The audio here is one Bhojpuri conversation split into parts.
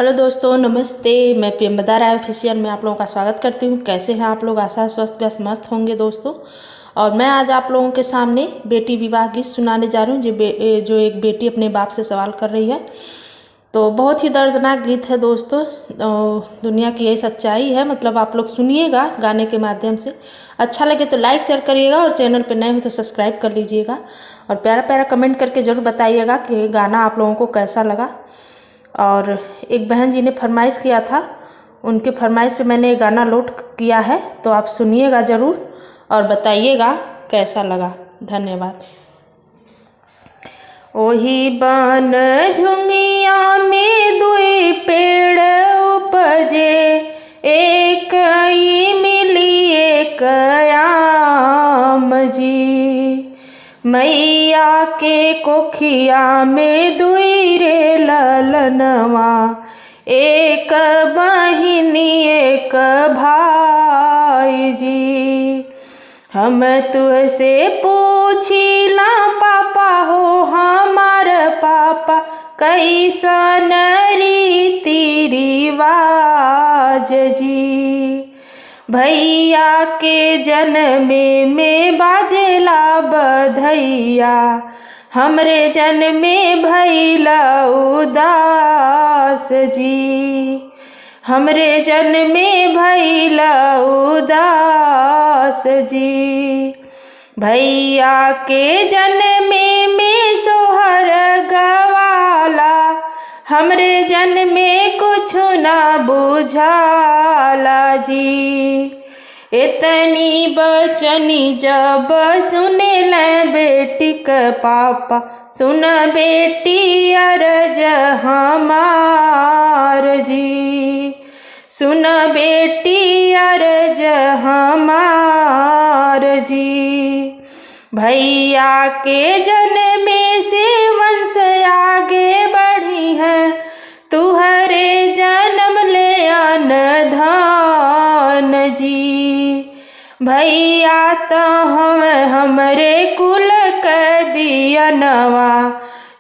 हेलो दोस्तों, नमस्ते। मैं प्रियंवदा राय ऑफिशियल में आप लोगों का स्वागत करती हूँ। कैसे हैं आप लोग? आशा है स्वस्थ व्यस्त मस्त होंगे दोस्तों। और मैं आज आप लोगों के सामने बेटी विवाह गीत सुनाने जा रही हूँ जो एक बेटी अपने बाप से सवाल कर रही है। तो बहुत ही दर्दनाक गीत है दोस्तों। दुनिया की यही सच्चाई है। मतलब आप लोग सुनिएगा गाने के माध्यम से। अच्छा लगे तो लाइक शेयर करिएगा और चैनल पर नए हो तो सब्सक्राइब कर लीजिएगा। और प्यारा प्यारा कमेंट करके ज़रूर बताइएगा कि गाना आप लोगों को कैसा लगा। और एक बहन जी ने फरमाइश किया था, उनके फरमाइश पे मैंने गाना लोड किया है, तो आप सुनिएगा ज़रूर और बताइएगा कैसा लगा। धन्यवाद। ओही बन झुंगिया में दुई पेड़ उपजे, एक मिली एक आम जी। मैया के कोखिया में दुई रे ललनवा, एक बहिनी एक भाई जी। हम तुझसे पूछिला पापा हो हमार पापा, कैसन रीति रिवाज जी। भैया के जन्मे में बाजेला बधैया, हमरे जन्मे भैला उदास जी। हमरे जन्मे भैला उदास जी। भैया के जन्मे में सोहर गवाला, हमरे जन्मे कुछ ना बुझाला जी। इतनी बचनी जब सुने ले बेटी का पापा, सुन बेटी अर्ज हमार जी। सुन बेटी अर्ज हमार जी। भैया के जन्मे से वंश आगे बढ़ी है, तुहरे जन्म ले अन धान जी। भैया तो हमरे कुल क दियनवा,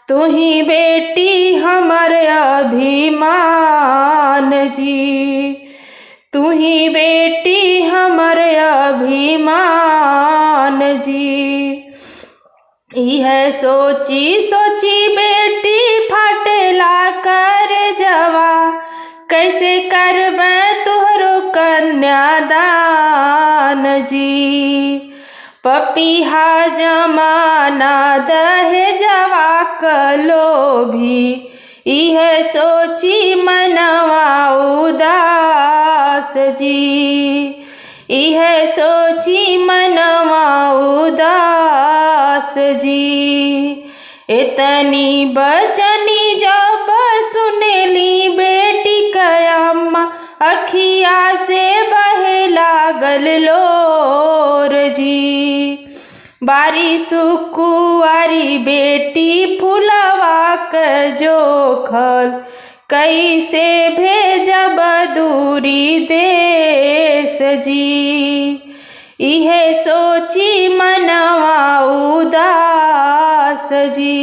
तुही बेटी हमर अभिमान जी। तुही बेटी हमर अभिमान जी। यह सोची सोची बेटी फटेला कर जवा, कैसे करबै तुहरो कन्यादान जी। पपीहा जमाना दहेजवा कलोभी, यह सोची मनवा उदास जी। यह सोची मनवा उदास जी। इतनी बचनी जब सुनेली बेटी कयामा, अखिया से बहे लागल लोर जी। बारी सुकुआरी बेटी फुलवा क जोखल, कैसे भेजब दूरी देश जी। यह सोची मनवा उदास जी।